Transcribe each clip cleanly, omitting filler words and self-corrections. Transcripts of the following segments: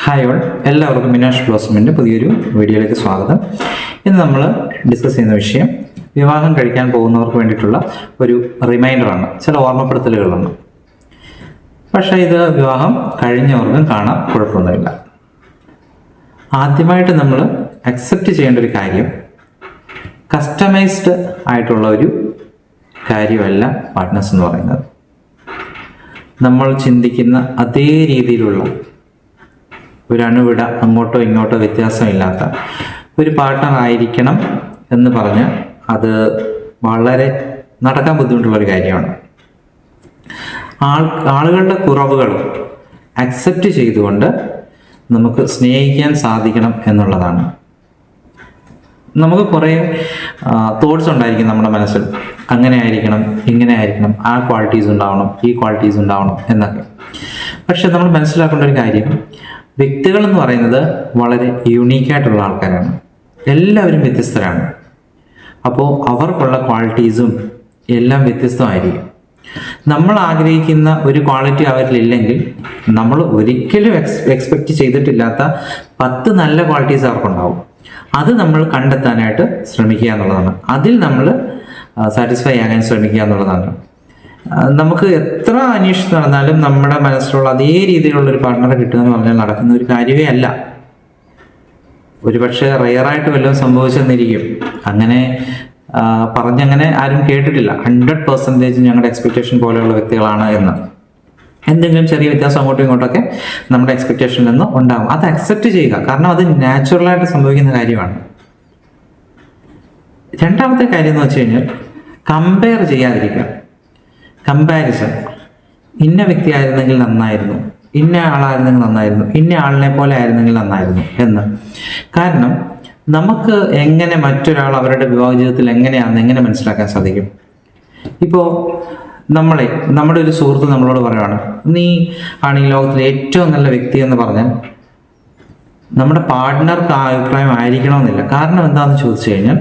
Hi all, എല്ലാവർക്കും മിനാഷ് ബ്ലോസമിൻ്റെ പുതിയൊരു വീഡിയോയിലേക്ക് സ്വാഗതം. ഇന്ന് നമ്മൾ ഡിസ്കസ് ചെയ്യുന്ന വിഷയം വിവാഹം കഴിക്കാൻ പോകുന്നവർക്ക് വേണ്ടിയിട്ടുള്ള ഒരു റിമൈൻഡറാണ്, ചില ഓർമ്മപ്പെടുത്തലുകളാണ്. പക്ഷേ ഇത് വിവാഹം കഴിഞ്ഞവർക്കും കാണാൻ കുഴപ്പമൊന്നുമില്ല. ആദ്യമായിട്ട് നമ്മൾ അക്സെപ്റ്റ് ചെയ്യേണ്ട ഒരു കാര്യം, കസ്റ്റമൈസ്ഡ് ആയിട്ടുള്ള ഒരു കാര്യമല്ല പാർട്ട്നേഴ്സ് എന്ന് പറയുന്നത്. നമ്മൾ ചിന്തിക്കുന്ന അതേ രീതിയിലുള്ള ഒരു അണുവിട അങ്ങോട്ടോ ഇങ്ങോട്ടോ വ്യത്യാസമില്ലാത്ത ഒരു പാർട്ട്ണർ ആയിരിക്കണം എന്ന് പറഞ്ഞാൽ അത് വളരെ നടക്കാൻ ബുദ്ധിമുട്ടുള്ളൊരു കാര്യമാണ്. ആളുകളുടെ കുറവുകൾ അക്സെപ്റ്റ് ചെയ്തുകൊണ്ട് നമുക്ക് സ്നേഹിക്കാൻ സാധിക്കണം എന്നുള്ളതാണ്. നമുക്ക് കുറേ തോട്ട്സ് ഉണ്ടായിരിക്കും നമ്മുടെ മനസ്സിൽ, അങ്ങനെ ആയിരിക്കണം, ഇങ്ങനെ ആയിരിക്കണം, ആ ക്വാളിറ്റീസ് ഉണ്ടാവണം, ഈ ക്വാളിറ്റീസ് ഉണ്ടാവണം എന്നൊക്കെ. പക്ഷെ നമ്മൾ മനസ്സിലാക്കേണ്ട ഒരു കാര്യം, വ്യക്തികൾ എന്ന് പറയുന്നത് വളരെ യുണീക്കായിട്ടുള്ള ആൾക്കാരാണ്. എല്ലാവരും വ്യത്യസ്തരാണ്. അപ്പോൾ അവർക്കുള്ള ക്വാളിറ്റീസും എല്ലാം വ്യത്യസ്തമായിരിക്കും. നമ്മൾ ആഗ്രഹിക്കുന്ന ഒരു ക്വാളിറ്റി അവരിലില്ലെങ്കിൽ നമ്മൾ ഒരിക്കലും എക്സ്പെക്റ്റ് ചെയ്തിട്ടില്ലാത്ത 10 നല്ല ക്വാളിറ്റീസ് അവർക്കുണ്ടാവും. അത് നമ്മൾ കണ്ടെത്താനായിട്ട് ശ്രമിക്കുക എന്നുള്ളതാണ്. അതിൽ നമ്മൾ സാറ്റിസ്ഫൈ ആകാൻ ശ്രമിക്കുക എന്നുള്ളതാണ്. നമുക്ക് എത്ര അന്വേഷിച്ച് നടന്നാലും നമ്മുടെ മനസ്സിലുള്ള അതേ രീതിയിലുള്ള ഒരു പാർട്ട്ണറെ കിട്ടുക എന്ന് പറഞ്ഞാൽ നടക്കുന്ന ഒരു കാര്യമേ അല്ല. ഒരുപക്ഷെ റെയറായിട്ട് വല്ലതും സംഭവിച്ചെന്നിരിക്കും. അങ്ങനെ പറഞ്ഞങ്ങനെ ആരും കേട്ടിട്ടില്ല 100% ഞങ്ങളുടെ എക്സ്പെക്റ്റേഷൻ പോലെയുള്ള വ്യക്തികളാണ് എന്ന്. എന്തെങ്കിലും ചെറിയ വ്യത്യാസം അങ്ങോട്ടും ഇങ്ങോട്ടൊക്കെ നമ്മുടെ എക്സ്പെക്റ്റേഷനിൽ നിന്ന് ഉണ്ടാകും. അത് അക്സെപ്റ്റ് ചെയ്യുക, കാരണം അത് നാച്ചുറലായിട്ട് സംഭവിക്കുന്ന കാര്യമാണ്. രണ്ടാമത്തെ കാര്യം എന്ന് വെച്ച് കഴിഞ്ഞാൽ കമ്പയർ ചെയ്യാതിരിക്കുക. കമ്പാരിസൺ, ഇന്ന വ്യക്തി ആയിരുന്നെങ്കിൽ നന്നായിരുന്നു, ഇന്ന ആളായിരുന്നെങ്കിൽ നന്നായിരുന്നു, ഇന്ന ആളിനെ പോലെ ആയിരുന്നെങ്കിൽ നന്നായിരുന്നു എന്ന്. കാരണം നമുക്ക് എങ്ങനെ മറ്റൊരാൾ അവരുടെ വിവാഹ ജീവിതത്തിൽ എങ്ങനെയാണെന്ന് എങ്ങനെ മനസ്സിലാക്കാൻ സാധിക്കും? ഇപ്പോൾ നമ്മുടെ ഒരു സുഹൃത്ത് നമ്മളോട് പറയുവാണ്, നീ ആണ് ഈ ലോകത്തിലെ ഏറ്റവും നല്ല വ്യക്തി എന്ന് പറഞ്ഞാൽ നമ്മുടെ പാർട്ട്ണർക്ക് ആ അഭിപ്രായം ആയിരിക്കണമെന്നില്ല. കാരണം എന്താണെന്ന് ചോദിച്ചു കഴിഞ്ഞാൽ,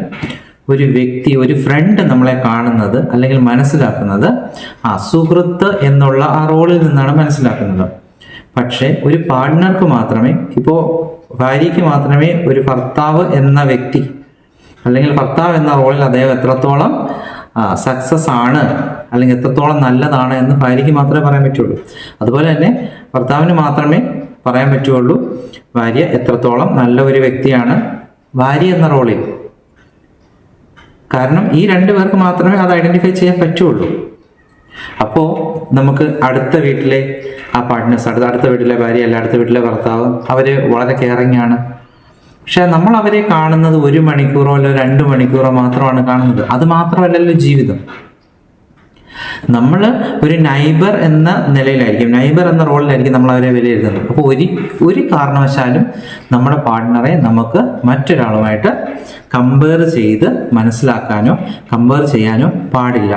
ഒരു വ്യക്തി, ഒരു ഫ്രണ്ട് നമ്മളെ കാണുന്നത് അല്ലെങ്കിൽ മനസ്സിലാക്കുന്നത് ആ സുഹൃത്ത് എന്നുള്ള ആ റോളിൽ നിന്നാണ് മനസ്സിലാക്കുന്നത്. പക്ഷേ ഒരു പാർട്ട്ണർക്ക് മാത്രമേ, ഇപ്പോൾ ഭാര്യയ്ക്ക് മാത്രമേ ഒരു ഭർത്താവ് എന്ന വ്യക്തി അല്ലെങ്കിൽ ഭർത്താവ് എന്ന റോളിൽ അദ്ദേഹം എത്രത്തോളം സക്സസ് ആണ് അല്ലെങ്കിൽ എത്രത്തോളം നല്ലതാണ് എന്ന് ഭാര്യയ്ക്ക് മാത്രമേ പറയാൻ പറ്റുള്ളൂ. അതുപോലെ തന്നെ ഭർത്താവിന് മാത്രമേ പറയാൻ പറ്റുള്ളൂ ഭാര്യ എത്രത്തോളം നല്ല ഒരു വ്യക്തിയാണ് ഭാര്യ എന്ന റോളിൽ. കാരണം ഈ 2 പേർക്ക് മാത്രമേ അത് ഐഡന്റിഫൈ ചെയ്യാൻ പറ്റുള്ളൂ. അപ്പോൾ നമുക്ക് അടുത്ത വീട്ടിലെ ആ പാർട്ട്നേഴ്സ്, അടുത്ത വീട്ടിലെ ഭാര്യ അല്ല അടുത്ത വീട്ടിലെ ഭർത്താവ്, അവര് വളരെ കെയറിങ് ആണ്. പക്ഷെ നമ്മൾ അവരെ കാണുന്നത് 1 മണിക്കൂറോ അല്ല 2 മണിക്കൂറോ മാത്രമാണ് കാണുന്നത്. അത് മാത്രമല്ലല്ലോ ജീവിതം. നമ്മൾ ഒരു നൈബർ എന്ന നിലയിലായിരിക്കും, നൈബർ എന്ന റോളിലായിരിക്കും നമ്മൾ അവരെ വിലയിരുത്തുന്നത്. അപ്പോൾ ഒരു കാരണവശാലും നമ്മുടെ പാർട്ട്ണറെ നമുക്ക് മറ്റൊരാളുമായിട്ട് കമ്പയർ ചെയ്ത് മനസ്സിലാക്കാനോ കമ്പയർ ചെയ്യാനോ പാടില്ല.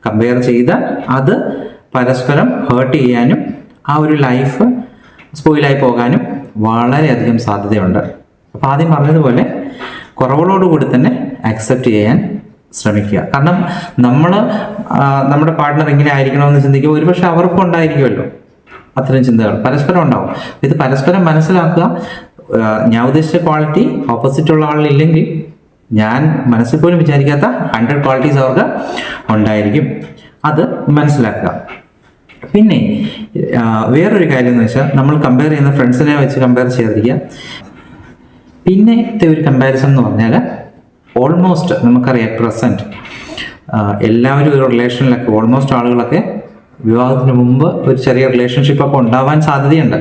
കമ്പയർ ചെയ്താൽ അത് പരസ്പരം ഹേർട്ട് ചെയ്യാനും ആ ഒരു ലൈഫ് സ്പോയിലായി പോകാനും വളരെയധികം സാധ്യതയുണ്ട്. അപ്പോൾ ആദ്യം പറഞ്ഞതുപോലെ കുറവുകളോടുകൂടി തന്നെ അക്സെപ്റ്റ് ചെയ്യാൻ ശ്രമിക്കുക. കാരണം നമ്മുടെ പാർട്ട്ണർ എങ്ങനെ ആയിരിക്കണമെന്ന് ചിന്തിക്കുമ്പോൾ ഒരുപക്ഷെ അവർക്കും ഉണ്ടായിരിക്കുമല്ലോ അത്തരം ചിന്തകൾ, പരസ്പരം ഉണ്ടാവും. ഇത് പരസ്പരം മനസ്സിലാക്കുക. ഞാൻ ഉദ്ദേശിച്ച ക്വാളിറ്റി ഓപ്പോസിറ്റ് ഉള്ള ആളില്ലെങ്കിൽ ഞാൻ മനസ്സിൽ പോലും വിചാരിക്കാത്ത 100 ക്വാളിറ്റീസ് അവർക്ക് ഉണ്ടായിരിക്കും. അത് മനസ്സിലാക്കുക. പിന്നെ വേറൊരു കാര്യം എന്ന് വെച്ചാൽ, നമ്മൾ കമ്പയർ ചെയ്യുന്ന ഫ്രണ്ട്സിനെ വെച്ച് കമ്പയർ ചെയ്യാതിരിക്കുക. പിന്നത്തെ ഒരു കമ്പാരിസൺ എന്ന് പറഞ്ഞാൽ, ഓൾമോസ്റ്റ് നമുക്കറിയാം പ്രസൻറ്റ് എല്ലാവരും ഒരു റിലേഷനിലൊക്കെ, ഓൾമോസ്റ്റ് ആളുകളൊക്കെ വിവാഹത്തിന് മുമ്പ് ഒരു ചെറിയ റിലേഷൻഷിപ്പൊക്കെ ഉണ്ടാവാൻ സാധ്യതയുണ്ട്.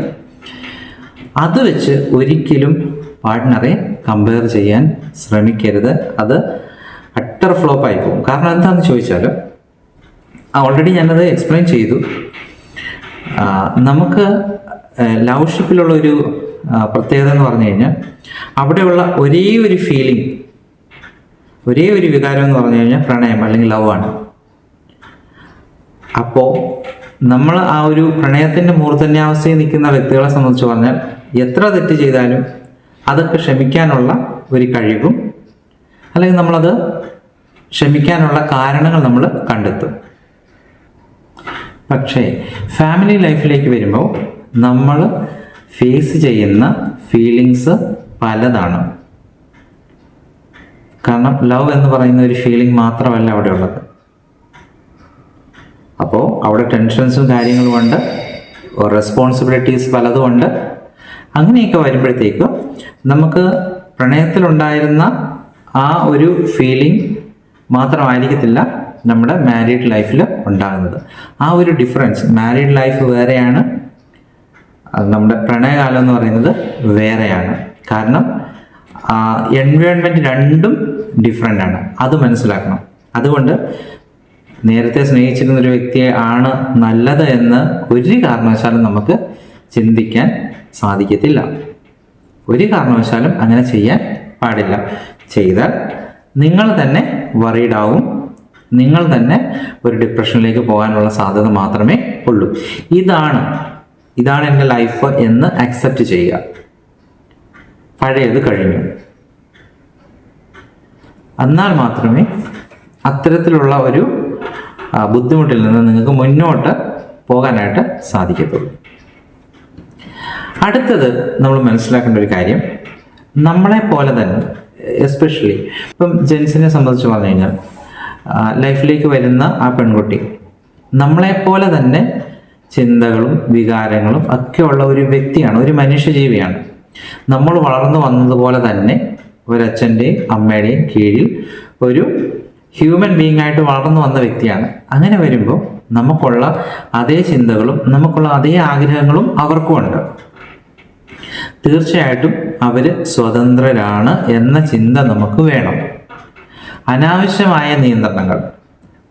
അത് വെച്ച് ഒരിക്കലും പാർട്ട്ണറെ കമ്പയർ ചെയ്യാൻ ശ്രമിക്കരുത്. അത് അട്ടർ ഫ്ലോപ്പായി പോകും. കാരണം എന്താണെന്ന് ചോദിച്ചാൽ, ഓൾറെഡി ഞാനത് എക്സ്പ്ലെയിൻ ചെയ്തു. നമുക്ക് ലവ്ഷിപ്പിലുള്ള ഒരു പ്രത്യേകത എന്ന് പറഞ്ഞു കഴിഞ്ഞാൽ, അവിടെയുള്ള ഒരേ ഒരു ഫീലിംഗ്, ഒരേ ഒരു വികാരം എന്ന് പറഞ്ഞു കഴിഞ്ഞാൽ പ്രണയം അല്ലെങ്കിൽ ലവ് ആണ്. അപ്പോൾ നമ്മൾ ആ ഒരു പ്രണയത്തിൻ്റെ മൂർധന്യാവസ്ഥയിൽ നിൽക്കുന്ന വ്യക്തികളെ സംബന്ധിച്ച് പറഞ്ഞാൽ, എത്ര തെറ്റ് ചെയ്താലും അതൊക്കെ ക്ഷമിക്കാനുള്ള ഒരു കഴിവും അല്ലെങ്കിൽ നമ്മളത് ക്ഷമിക്കാനുള്ള കാരണങ്ങൾ നമ്മൾ കണ്ടെത്തും. പക്ഷേ ഫാമിലി ലൈഫിലേക്ക് വരുമ്പോൾ നമ്മൾ ഫേസ് ചെയ്യുന്ന ഫീലിങ്സ് പലതാണ്. കാരണം ലവ് എന്ന് പറയുന്ന ഒരു ഫീലിംഗ് മാത്രമല്ല അവിടെ ഉള്ളത്. അപ്പോൾ അവിടെ ടെൻഷൻസും കാര്യങ്ങളും ഉണ്ട്, റെസ്പോൺസിബിലിറ്റീസ് പലതും ഉണ്ട്. അങ്ങനെയൊക്കെ വരുമ്പോഴത്തേക്കും നമുക്ക് പ്രണയത്തിലുണ്ടായിരുന്ന ആ ഒരു ഫീലിംഗ് മാത്രമായിരിക്കത്തില്ല നമ്മുടെ മാരീഡ് ലൈഫിൽ ഉണ്ടാകുന്നത്. ആ ഒരു ഡിഫറൻസ്, മാരീഡ് ലൈഫ് വേറെയാണ്, നമ്മുടെ പ്രണയകാലം എന്ന് പറയുന്നത് വേറെയാണ്. കാരണം എൻവയോൺമെൻറ്റ് രണ്ടും ഡിഫറെൻ്റ് ആണ്, അത് മനസ്സിലാക്കണം. അതുകൊണ്ട് നേരത്തെ സ്നേഹിച്ചിരുന്ന ഒരു വ്യക്തിയെ ആണ് നല്ലത് എന്ന് ഒരു കാരണവശാലും നമുക്ക് ചിന്തിക്കാൻ സാധിക്കത്തില്ല. ഒരു കാരണവശാലും അങ്ങനെ ചെയ്യാൻ പാടില്ല. ചെയ്താൽ നിങ്ങൾ തന്നെ വറീഡ് ആവും, നിങ്ങൾ തന്നെ ഒരു ഡിപ്രഷനിലേക്ക് പോകാനുള്ള സാധ്യത മാത്രമേ ഉള്ളൂ. ഇതാണ് എൻ്റെ ലൈഫ് എന്ന് അക്സെപ്റ്റ് ചെയ്യുക. പഴയത് കഴിഞ്ഞു. എന്നാൽ മാത്രമേ അത്തരത്തിലുള്ള ഒരു ബുദ്ധിമുട്ടിൽ നിന്ന് നിങ്ങൾക്ക് മുന്നോട്ട് പോകാനായിട്ട് സാധിക്കത്തുള്ളൂ. അടുത്തത് നമ്മൾ മനസ്സിലാക്കേണ്ട ഒരു കാര്യം, നമ്മളെ പോലെ തന്നെ എസ്പെഷ്യലി ഇപ്പം ജെൻസിനെ സംബന്ധിച്ച് പറഞ്ഞു കഴിഞ്ഞാൽ ലൈഫിലേക്ക് വരുന്ന ആ പെൺകുട്ടി നമ്മളെപ്പോലെ തന്നെ ചിന്തകളും വികാരങ്ങളും ഒക്കെ ഉള്ള ഒരു വ്യക്തിയാണ്, ഒരു മനുഷ്യജീവിയാണ്. നമ്മൾ വളർന്നു വന്നതുപോലെ തന്നെ ഒരച്ഛൻ്റെയും അമ്മയുടെയും കീഴിൽ ഒരു ഹ്യൂമൻ ബീങ് ആയിട്ട് വളർന്നു വന്ന വ്യക്തിയാണ്. അങ്ങനെ വരുമ്പോൾ നമുക്കുള്ള അതേ ചിന്തകളും നമുക്കുള്ള അതേ ആഗ്രഹങ്ങളും അവർക്കും ഉണ്ട്. തീർച്ചയായിട്ടും അവർ സ്വതന്ത്രരാണ് എന്ന ചിന്ത നമുക്ക് വേണം. അനാവശ്യമായ നിയന്ത്രണങ്ങൾ,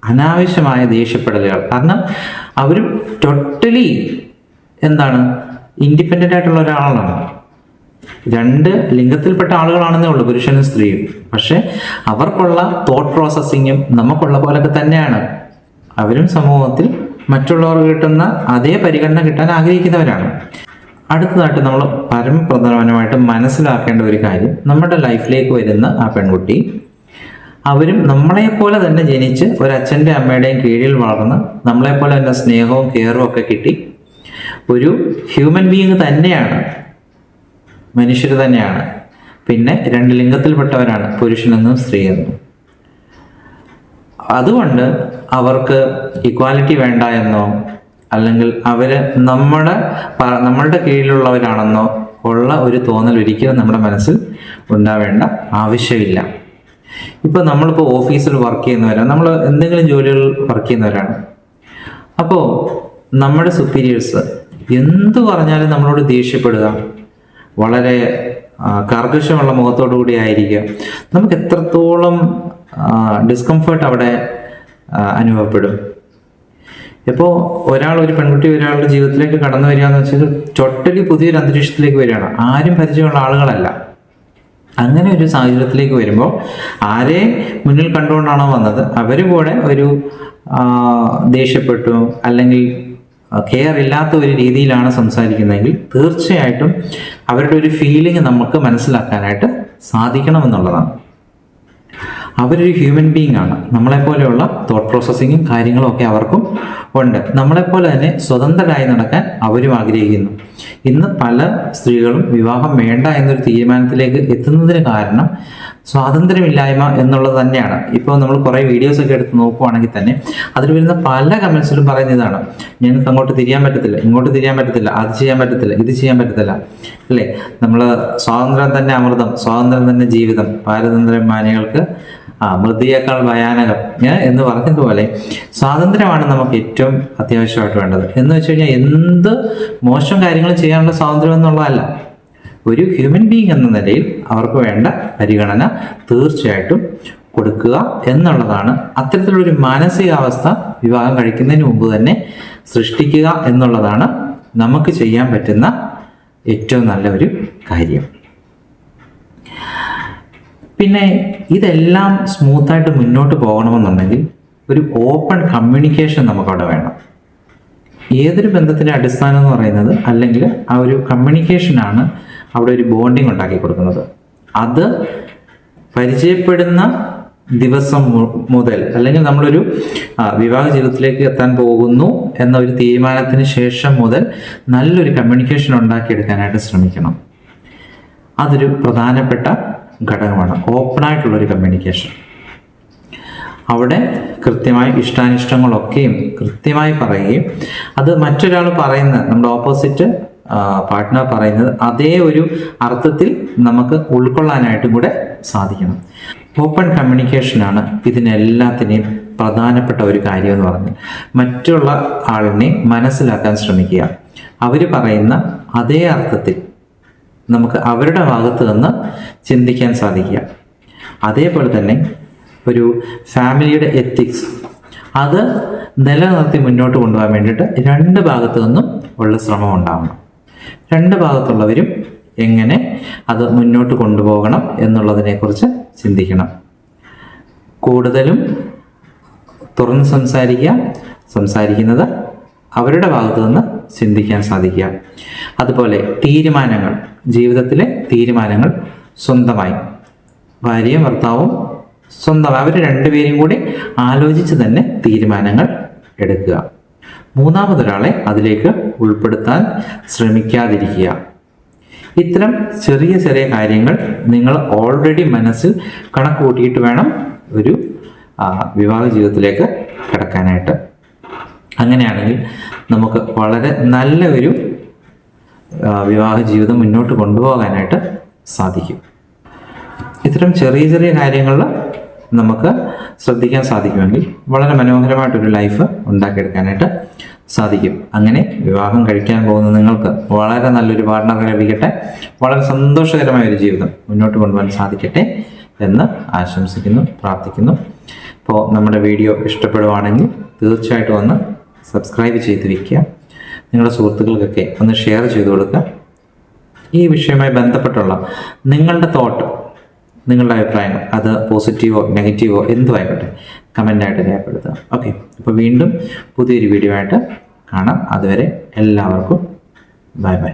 അനാവശ്യമായ ദേഷ്യപ്പെടലുകൾ, കാരണം അവർ ടോട്ടലി ഇൻഡിപെൻഡൻ്റ് ആയിട്ടുള്ള ഒരാളാണ്. രണ്ട് ലിംഗത്തിൽപ്പെട്ട ആളുകളാണെന്നേ ഉള്ളൂ, പുരുഷനും സ്ത്രീയും. പക്ഷെ അവർക്കുള്ള തോട്ട് പ്രോസസ്സിങ്ങും നമുക്കുള്ള പോലൊക്കെ തന്നെയാണ്. അവരും സമൂഹത്തിൽ മറ്റുള്ളവർക്ക് കിട്ടുന്ന അതേ പരിഗണന കിട്ടാൻ ആഗ്രഹിക്കുന്നവരാണ്. അടുത്തതായിട്ട് നമ്മൾ പരമപ്രധാനമായിട്ട് മനസ്സിലാക്കേണ്ട ഒരു കാര്യം, നമ്മുടെ ലൈഫിലേക്ക് വരുന്ന ആ പെൺകുട്ടി അവരും നമ്മളെപ്പോലെ തന്നെ ജനിച്ച് ഒരച്ഛൻ്റെ അമ്മയുടെയും കീഴിൽ വളർന്ന് നമ്മളെപ്പോലെ തന്നെ സ്നേഹവും കെയറും ഒക്കെ കിട്ടി ഒരു ഹ്യൂമൻ ബീയിങ് തന്നെയാണ്, മനുഷ്യർ തന്നെയാണ്. പിന്നെ രണ്ട് ലിംഗത്തിൽപ്പെട്ടവരാണ്, പുരുഷനെന്നും സ്ത്രീയെന്നും. അതുകൊണ്ട് അവർക്ക് ഇക്വാലിറ്റി വേണ്ട എന്നോ അല്ലെങ്കിൽ അവർ നമ്മളുടെ കീഴിലുള്ളവരാണെന്നോ ഉള്ള ഒരു തോന്നൽ ഒരിക്കലും നമ്മുടെ മനസ്സിൽ ഉണ്ടാവേണ്ട ആവശ്യമില്ല. ഇപ്പോൾ നമ്മളിപ്പോൾ ഓഫീസിൽ വർക്ക് ചെയ്യുന്നവരാണ്, നമ്മൾ എന്തെങ്കിലും ജോലികൾ വർക്ക് ചെയ്യുന്നവരാണ്. അപ്പോൾ നമ്മുടെ സുപ്പീരിയേഴ്സ് എന്തു പറഞ്ഞാലും നമ്മളോട് ദേഷ്യപ്പെടുക, വളരെ കർക്കശമുള്ള മുഖത്തോടു കൂടി ആയിരിക്കുക. നമുക്ക് എത്രത്തോളം ഡിസ്കംഫേർട്ട് അവിടെ അനുഭവപ്പെടും. ഇപ്പോൾ ഒരു പെൺകുട്ടി ഒരാളുടെ ജീവിതത്തിലേക്ക് കടന്നു വരിക എന്ന് വെച്ചാൽ ടോട്ടലി പുതിയൊരു അന്തരീക്ഷത്തിലേക്ക് വരികയാണ്. ആരും പരിചയമുള്ള ആളുകളല്ല. അങ്ങനെ ഒരു സാഹചര്യത്തിലേക്ക് വരുമ്പോൾ ആരെ മുന്നിൽ കണ്ടുകൊണ്ടാണോ വന്നത് അവർ കൂടെ ഒരു ദേഷ്യപ്പെട്ടു അല്ലെങ്കിൽ കെയർ ഇല്ലാത്ത ഒരു രീതിയിലാണ് സംസാരിക്കുന്നതെങ്കിൽ തീർച്ചയായിട്ടും അവരുടെ ഒരു ഫീലിംഗ് നമുക്ക് മനസ്സിലാക്കാനായിട്ട് സാധിക്കണമെന്നുള്ളതാണ്. അവരൊരു ഹ്യൂമൻ ബീയിങ് ആണ്. നമ്മളെപ്പോലെയുള്ള തോട്ട് പ്രോസസ്സിങ്ങും കാര്യങ്ങളും ഒക്കെ അവർക്കും ഉണ്ട്. നമ്മളെപ്പോലെ തന്നെ സ്വതന്ത്രരായി നടക്കാൻ അവരും ആഗ്രഹിക്കുന്നു. ഇന്ന് പല സ്ത്രീകളും വിവാഹം വേണ്ട എന്നൊരു തീരുമാനത്തിലേക്ക് എത്തുന്നതിന് കാരണം സ്വാതന്ത്ര്യമില്ലായ്മ എന്നുള്ളത് തന്നെയാണ്. ഇപ്പോൾ നമ്മൾ കുറേ വീഡിയോസൊക്കെ എടുത്ത് നോക്കുവാണെങ്കിൽ തന്നെ അതിൽ വരുന്ന പല കമൻസിലും പറയുന്ന ഇതാണ്, ഞങ്ങൾക്ക് അങ്ങോട്ട് തിരിയാൻ പറ്റത്തില്ല, ഇങ്ങോട്ട് തിരിയാൻ പറ്റത്തില്ല, അത് ചെയ്യാൻ പറ്റത്തില്ല, ഇത് ചെയ്യാൻ പറ്റത്തില്ല, അല്ലേ? നമ്മൾ സ്വാതന്ത്ര്യം തന്നെ അമൃതം, സ്വാതന്ത്ര്യം തന്നെ ജീവിതം, പാരതന്ത്ര്യം മാനികൾക്ക് മൃതിയേക്കാൾ ഭയാനകം എന്ന് പറഞ്ഞതുപോലെ സ്വാതന്ത്ര്യമാണ് നമുക്ക് ഏറ്റവും അത്യാവശ്യമായിട്ട് വേണ്ടത്. എന്ന് വെച്ച് കഴിഞ്ഞാൽ എന്ത് മോശം കാര്യങ്ങൾ ചെയ്യാനുള്ള സ്വാതന്ത്ര്യം എന്നുള്ളതല്ല, ഒരു ഹ്യൂമൻ ബീയിങ് എന്ന നിലയിൽ അവർക്ക് വേണ്ട പരിഗണന തീർച്ചയായിട്ടും കൊടുക്കുക എന്നുള്ളതാണ്. അത്തരത്തിലുള്ളൊരു മാനസികാവസ്ഥ വിവാഹം കഴിക്കുന്നതിന് മുമ്പ് തന്നെ സൃഷ്ടിക്കുക എന്നുള്ളതാണ് നമുക്ക് ചെയ്യാൻ പറ്റുന്ന ഏറ്റവും നല്ല ഒരു കാര്യം. പിന്നെ ഇതെല്ലാം സ്മൂത്തായിട്ട് മുന്നോട്ട് പോകണമെന്നുണ്ടെങ്കിൽ ഒരു ഓപ്പൺ കമ്മ്യൂണിക്കേഷൻ നമുക്കവിടെ വേണം. ഏതൊരു ബന്ധത്തിൻ്റെ അടിസ്ഥാനം എന്ന് പറയുന്നത് അല്ലെങ്കിൽ ആ ഒരു കമ്മ്യൂണിക്കേഷനാണ് അവിടെ ഒരു ബോണ്ടിങ് ഉണ്ടാക്കി കൊടുക്കുന്നത്. അത് പരിചയപ്പെടുന്ന ദിവസം മുതൽ, അല്ലെങ്കിൽ നമ്മളൊരു വിവാഹ ജീവിതത്തിലേക്ക് എത്താൻ പോകുന്നു എന്ന ഒരു തീരുമാനത്തിന് ശേഷം മുതൽ നല്ലൊരു കമ്മ്യൂണിക്കേഷൻ ഉണ്ടാക്കിയെടുക്കാനായിട്ട് ശ്രമിക്കണം. അതൊരു പ്രധാനപ്പെട്ട ഘടകമാണ്, ഓപ്പണായിട്ടുള്ളൊരു കമ്മ്യൂണിക്കേഷൻ. അവിടെ കൃത്യമായി ഇഷ്ടാനിഷ്ടങ്ങളൊക്കെയും കൃത്യമായി പറയുകയും അത് മറ്റൊരാൾ പറയുന്ന, നമ്മുടെ ഓപ്പോസിറ്റ് പാർട്ട്ണർ പറയുന്നത് അതേ ഒരു അർത്ഥത്തിൽ നമുക്ക് ഉൾക്കൊള്ളാനായിട്ടും കൂടെ സാധിക്കണം. ഓപ്പൺ കമ്മ്യൂണിക്കേഷനാണ് ഇതിനെല്ലാത്തിനെയും പ്രധാനപ്പെട്ട ഒരു കാര്യം എന്ന് പറഞ്ഞാൽ. മറ്റുള്ള ആളിനെ മനസ്സിലാക്കാൻ ശ്രമിക്കുക. അവർ പറയുന്ന അതേ അർത്ഥത്തിൽ നമുക്ക് അവരുടെ ഭാഗത്ത് നിന്ന് ചിന്തിക്കാൻ സാധിക്കുക. അതേപോലെ തന്നെ ഒരു ഫാമിലിയുടെ എത്തിക്സ് അത് നിലനിർത്തി മുന്നോട്ട് കൊണ്ടുപോകാൻ വേണ്ടിയിട്ട് രണ്ട് ഭാഗത്തു നിന്നും ഉള്ള ശ്രമം ഉണ്ടാവണം. രണ്ട് ഭാഗത്തുള്ളവരും എങ്ങനെ അത് മുന്നോട്ട് കൊണ്ടുപോകണം എന്നുള്ളതിനെക്കുറിച്ച് ചിന്തിക്കണം. കൂടുതലും തുറന്ന് സംസാരിക്കുന്നത് അവരുടെ ഭാഗത്തു നിന്ന് ചിന്തിക്കാൻ സാധിക്കുക. അതുപോലെ തീരുമാനങ്ങൾ, ജീവിതത്തിലെ തീരുമാനങ്ങൾ സ്വന്തമായി ഭാര്യയും ഭർത്താവും സ്വന്തമായി അവർ രണ്ടുപേരും കൂടി ആലോചിച്ച് തന്നെ തീരുമാനങ്ങൾ എടുക്കുക. മൂന്നാമതൊരാളെ അതിലേക്ക് ഉൾപ്പെടുത്താൻ ശ്രമിക്കാതിരിക്കുക. ഇത്തരം ചെറിയ ചെറിയ കാര്യങ്ങൾ നിങ്ങൾ ഓൾറെഡി മനസ്സിൽ കണക്ക് കൂട്ടിയിട്ട് വേണം ഒരു വിവാഹ ജീവിതത്തിലേക്ക് കിടക്കാനായിട്ട്. അങ്ങനെയാണെങ്കിൽ നമുക്ക് വളരെ നല്ല ഒരു വിവാഹ ജീവിതം മുന്നോട്ട് കൊണ്ടുപോകാനായിട്ട് സാധിക്കും. ഇത്തരം ചെറിയ ചെറിയ കാര്യങ്ങളിൽ നമുക്ക് ശ്രദ്ധിക്കാൻ സാധിക്കുമെങ്കിൽ വളരെ മനോഹരമായിട്ടൊരു ലൈഫ് ഉണ്ടാക്കിയെടുക്കാനായിട്ട് സാധിക്കും. അങ്ങനെ വിവാഹം കഴിക്കാൻ പോകുന്ന നിങ്ങൾക്ക് വളരെ നല്ലൊരു പാർട്ണറെ ലഭിക്കട്ടെ, വളരെ സന്തോഷകരമായ ഒരു ജീവിതം മുന്നോട്ട് കൊണ്ടുപോകാൻ സാധിക്കട്ടെ എന്ന് ആശംസിക്കുന്നു, പ്രാർത്ഥിക്കുന്നു. അപ്പോൾ നമ്മുടെ വീഡിയോ ഇഷ്ടപ്പെടുവാണെങ്കിൽ തീർച്ചയായിട്ടും ഒന്ന് സബ്സ്ക്രൈബ് ചെയ്ത് വയ്ക്കുക. നിങ്ങളുടെ സുഹൃത്തുക്കൾക്കൊക്കെ ഒന്ന് ഷെയർ ചെയ്ത് കൊടുക്കുക. ഈ വിഷയവുമായി ബന്ധപ്പെട്ടുള്ള നിങ്ങളുടെ തോട്ട്, നിങ്ങളുടെ അഭിപ്രായങ്ങൾ, അത് പോസിറ്റീവോ നെഗറ്റീവോ എന്തും ആയിക്കോട്ടെ കമൻ്റായിട്ട് രേഖപ്പെടുത്തുക. ഓക്കെ, അപ്പോൾ വീണ്ടും പുതിയൊരു വീഡിയോ ആയിട്ട് കാണാം. അതുവരെ എല്ലാവർക്കും ബൈ ബൈ.